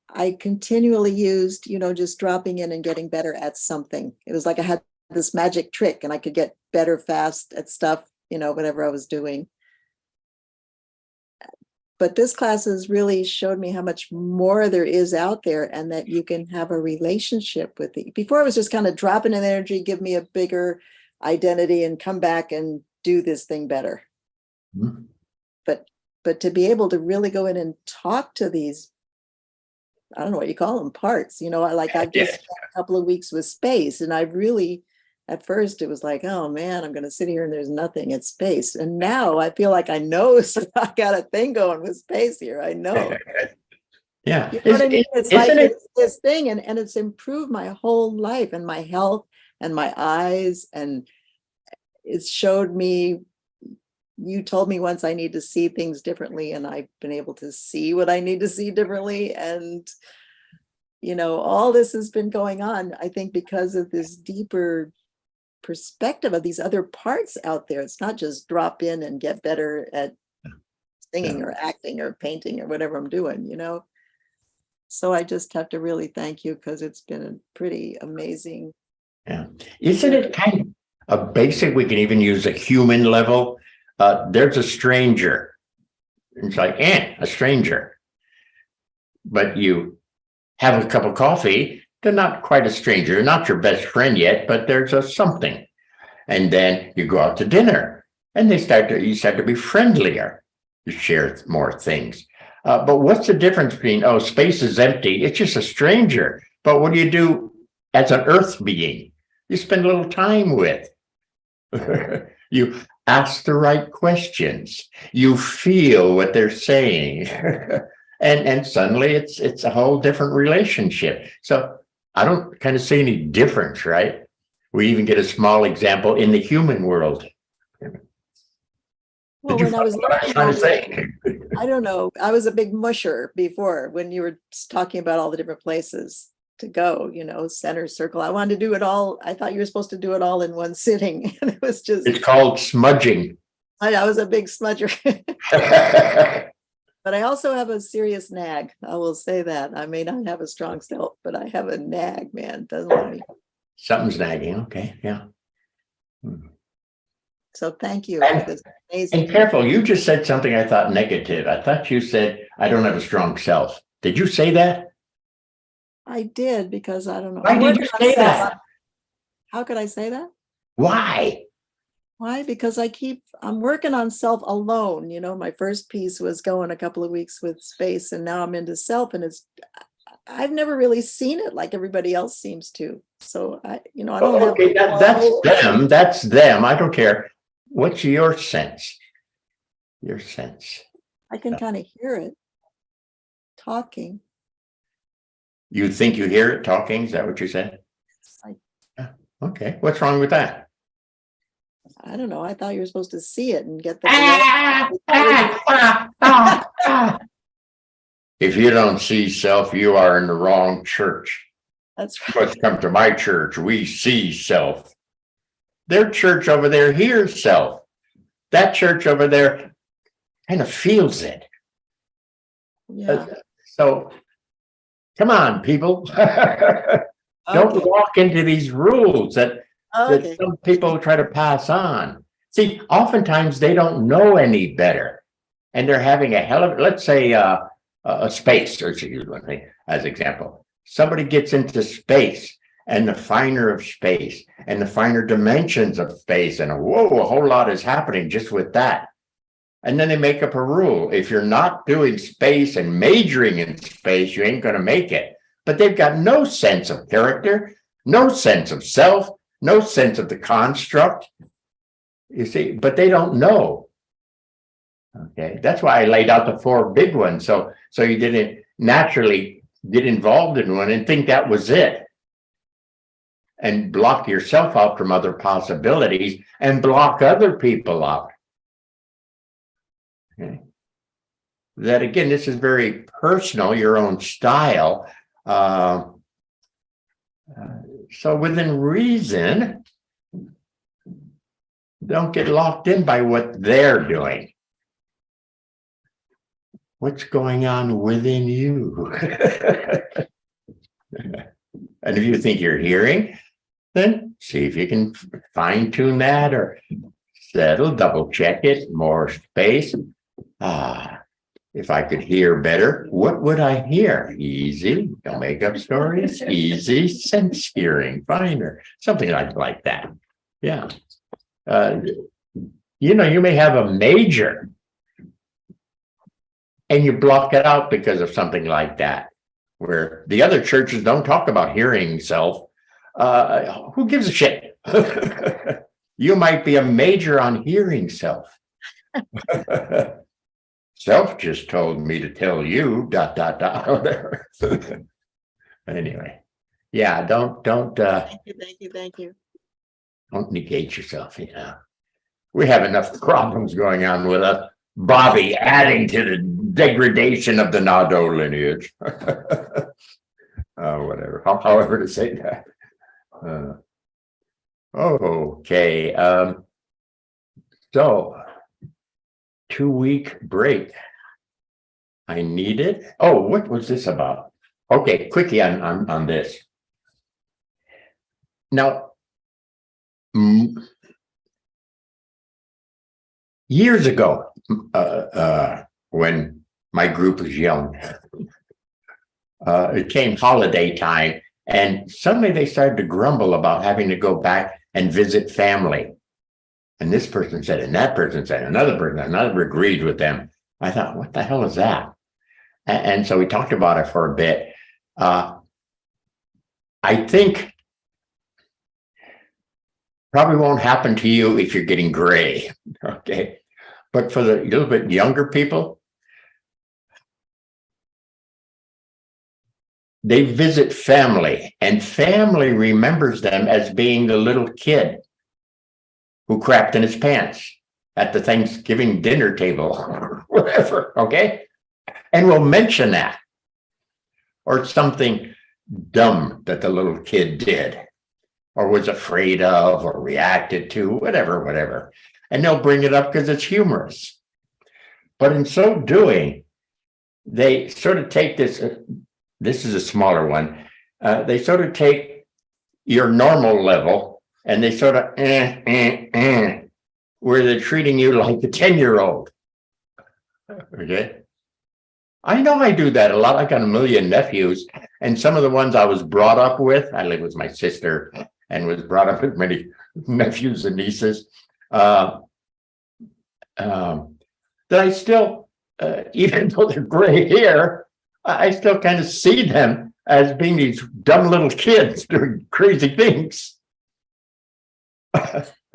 I continually used, just dropping in and getting better at something. It was like I had this magic trick and I could get better fast at stuff, whatever I was doing. But this class has really showed me how much more there is out there and that you can have a relationship with it. Before I was just kind of dropping in energy, give me a bigger identity and come back and do this thing better. Mm-hmm. But to be able to really go in and talk to these, I don't know what you call them, parts, I've just spent a couple of weeks with space and I really, at first it was like, oh man, I'm going to sit here and there's nothing at space. And now I feel like I know, so I got a thing going with space here. I know. Yeah. You know what I mean? It's like it's this thing and it's improved my whole life and my health and my eyes. And it's showed me, you told me once I need to see things differently and I've been able to see what I need to see differently. And, all this has been going on, I think, because of this deeper perspective of these other parts out there. It's not just drop in and get better at singing or acting or painting or whatever I'm doing, So I just have to really thank you because it's been a pretty amazing. Yeah. Isn't it kind of a basic, we can even use a human level? There's a stranger. It's like, a stranger. But you have a cup of coffee, they're not quite a stranger. They're not your best friend yet, but there's a something. And then you go out to dinner and you start to be friendlier. You share more things. But what's the difference between, space is empty, it's just a stranger. But what do you do as an earth being? You spend a little time with. You ask the right questions. You feel what they're saying. and suddenly it's a whole different relationship. So I don't kind of see any difference, right? We even get a small example in the human world. Well, when I was trying to say, I don't know. I was a big musher before when you were talking about all the different places to go, center circle. I wanted to do it all. I thought you were supposed to do it all in one sitting. And it was just. It's called smudging. I was a big smudger. But I also have a serious nag. I will say that. I may not have a strong self, but I have a nag, man. Doesn't let me. Something's nagging. Okay. Yeah. So thank you for this amazing. And careful, you just said something I thought negative. I thought you said, I don't have a strong self. Did you say that? I did because I don't know. Why did you say that? How could I say that? Why? Why? Because I'm working on self alone. My first piece was going a couple of weeks with space and now I'm into self and I've never really seen it like everybody else seems to. So I don't have. Okay, that's them. That's them. I don't care. What's your sense? Your sense. I can kind of hear it talking. You think you hear it talking? Is that what you said? Okay. What's wrong with that? I don't know. I thought you were supposed to see it and get the. If you don't see self, you are in the wrong church. That's right. Let's come to my church. We see self. Their church over there hears self. That church over there kind of feels it. Yeah. So Come on, people. Don't Okay. walk into these rules that Okay. some people try to pass on. See, oftentimes they don't know any better. And they're having a hell of, let's say, a space, or as example. Somebody gets into space and the finer of space and the finer dimensions of space, and whoa, a whole lot is happening just with that. And then they make up a rule. If you're not doing space and majoring in space, you ain't going to make it. But they've got no sense of character, no sense of self, no sense of the construct. You see, but they don't know. Okay, that's why I laid out the 4 big ones. So you didn't naturally get involved in one and think that was it. And block yourself out from other possibilities and block other people out. Okay. That again, this is very personal, your own style. So within reason, don't get locked in by what they're doing. What's going on within you? And if you think you're hearing, then see if you can fine tune that or settle, double check it, more space. If I could hear better, what would I hear? Easy, don't make up stories. Easy, sense hearing, finer, something like that. Yeah. You know, you may have a major and you block it out because of something like that, where the other churches don't talk about hearing self. Who gives a shit? You might be a major on hearing self. Self just told me to tell you ... whatever. Anyway, yeah, don't Thank you. don't negate yourself. You know, we have enough problems going on with us. Bobby adding to the degradation of the Nadeau lineage. Whatever, however to say that. Okay, so 2-week break. I need it. Oh, what was this about? Okay, quickly on this. Now, years ago, when my group was young, it came holiday time, and suddenly they started to grumble about having to go back and visit family. And this person said, and that person said, another agreed with them. I thought, what the hell is that? And so we talked about it for a bit. I think probably won't happen to you if you're getting gray, okay? But for the little bit younger people, they visit family, and family remembers them as being the little kid who crapped in his pants at the Thanksgiving dinner table, or whatever, okay? And we'll mention that, or something dumb that the little kid did, or was afraid of, or reacted to, whatever. And they'll bring it up because it's humorous. But in so doing, they sort of take this, this is a smaller one, they sort of take your normal level and they sort of where they're treating you like the 10-year-old. Okay. I know I do that a lot. I got a million nephews, and some of the ones I was brought up with, I live with my sister and was brought up with many nephews and nieces, that I still, even though they're gray hair, I still kind of see them as being these dumb little kids doing crazy things.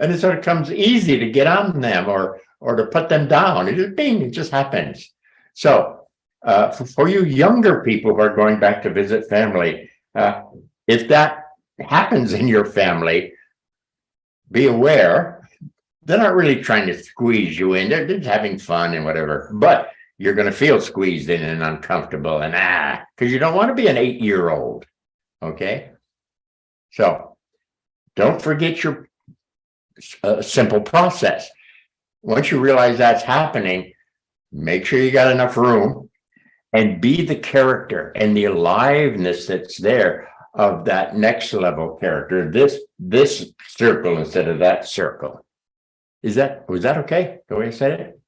And it sort of comes easy to get on them or to put them down. It just happens. So for you younger people who are going back to visit family, if that happens in your family, be aware. They're not really trying to squeeze you in. They're just having fun and whatever. But you're going to feel squeezed in and uncomfortable and because you don't want to be an 8-year-old. Okay. So don't forget your simple process. Once you realize that's happening, make sure you got enough room and be the character and the aliveness that's there of that next level character, this circle instead of that circle. Was that okay, the way I said it?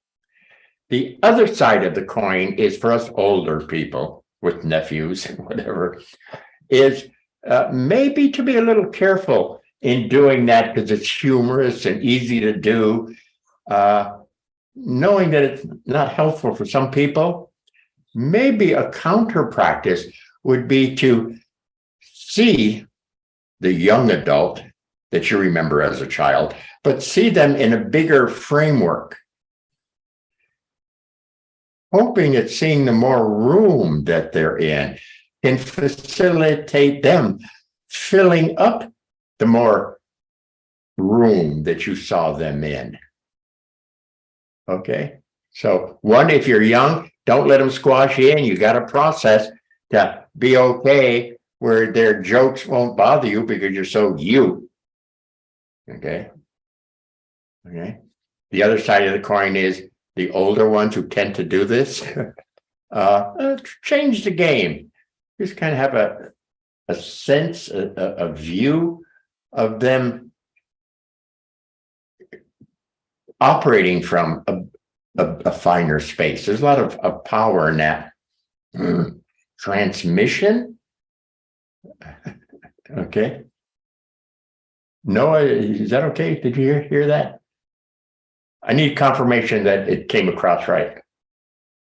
The other side of the coin is for us older people with nephews and whatever, is maybe to be a little careful in doing that because it's humorous and easy to do, knowing that it's not helpful for some people. Maybe a counter practice would be to see the young adult that you remember as a child, but see them in a bigger framework. Hoping that seeing the more room that they're in can facilitate them filling up the more room that you saw them in. Okay, so one, if you're young, don't let them squash you in. You got to process to be okay where their jokes won't bother you because you're so you. Okay. The other side of the coin is the older ones who tend to do this, change the game. Just kind of have a sense, a view of them operating from a finer space. There's a lot of power in that transmission. Okay. Noah, is that okay? Did you hear that? I need confirmation that it came across right.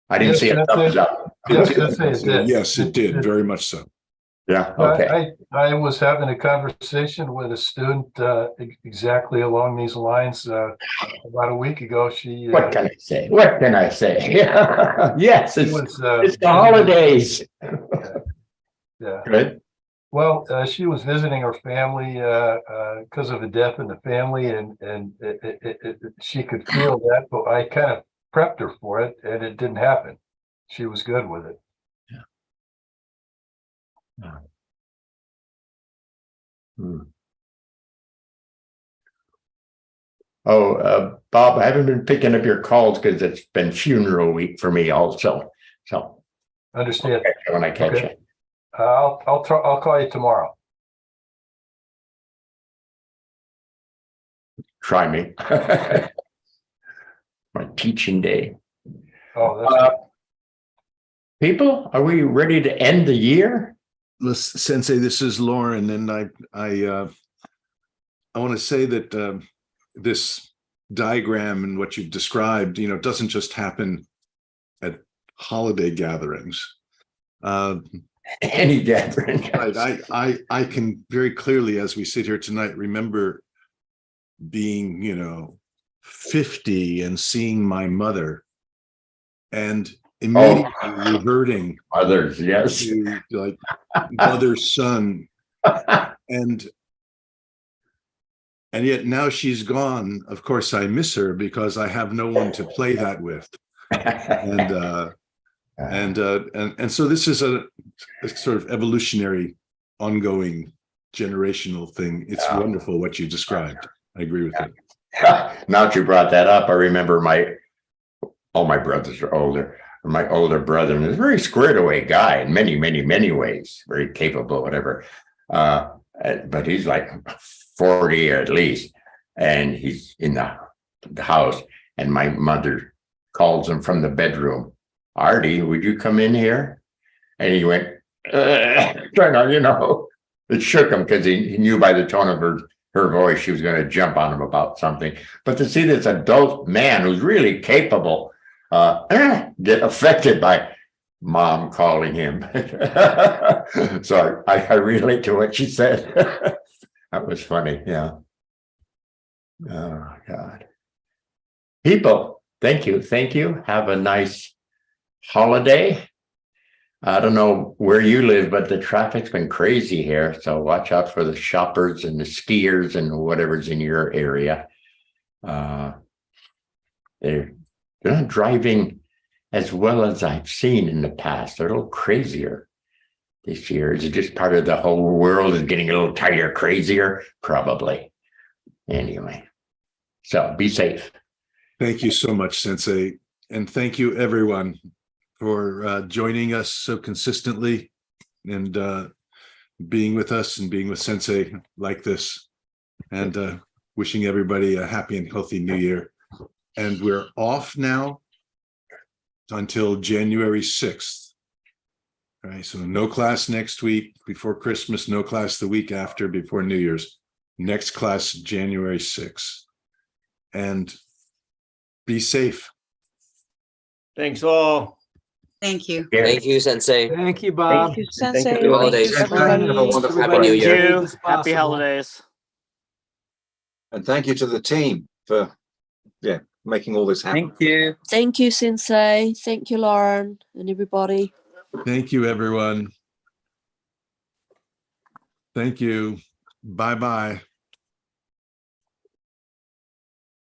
I didn't see a thumbs up. Yes, it did. Very much so. Yeah. Okay. I was having a conversation with a student exactly along these lines about a week ago. She. What can I say? What can I say? Yes, it's the holidays. Yeah. Good. Well, she was visiting her family because of a death in the family, and she could feel that, but I kind of prepped her for it, and it didn't happen. She was good with it. Yeah. Oh, Bob, I haven't been picking up your calls because it's been funeral week for me also. So understand when I catch you. I'll call you tomorrow. Try me. My teaching day. Oh, that's people, are we ready to end the year? Listen, Sensei, this is Lauren, and I want to say that this diagram and what you've described, doesn't just happen at holiday gatherings. Any gathering. I can very clearly, as we sit here tonight, remember being 50 and seeing my mother and immediately reverting others, yes, to like mother son, and yet now she's gone. Of course I miss her because I have no one to play that with. And so this is a sort of evolutionary, ongoing, generational thing. It's wonderful what you described. I agree with it. Now that you brought that up, I remember all my brothers are older. My older brother, and he's a very squared away guy in many, many, many ways, very capable, whatever. But he's like 40 at least, and he's in the house, and my mother calls him from the bedroom. Artie, would you come in here? And he went, trying to, it shook him because he knew by the tone of her voice she was going to jump on him about something. But to see this adult man who's really capable get affected by mom calling him. So I relate to what she said. That was funny. Yeah. Oh, God. People, thank you. Thank you. Have a nice holiday. I don't know where you live, but the traffic's been crazy here. So watch out for the shoppers and the skiers and whatever's in your area. They're not driving as well as I've seen in the past. They're a little crazier this year. Is it just part of the whole world is getting a little tighter, crazier? Probably. Anyway, so be safe. Thank you so much, Sensei. And thank you, everyone, for joining us so consistently and being with us and being with Sensei like this, and wishing everybody a happy and healthy new year. And we're off now until January 6th. All right, so no class next week before Christmas, no class the week after before New Year's. Next class, January 6th. And be safe. Thanks all. Thank you. Thank you, Sensei. Thank you, Bob. Thank you, Thank you. Sensei. Happy holidays. Thank you, everybody. Have a wonderful Happy New Everybody, Year. as you. safe as Happy possible. holidays. And thank you to the team for making all this happen. Thank you. Thank you, Sensei. Thank you, Lauren, and everybody. Thank you, everyone. Thank you. Bye-bye.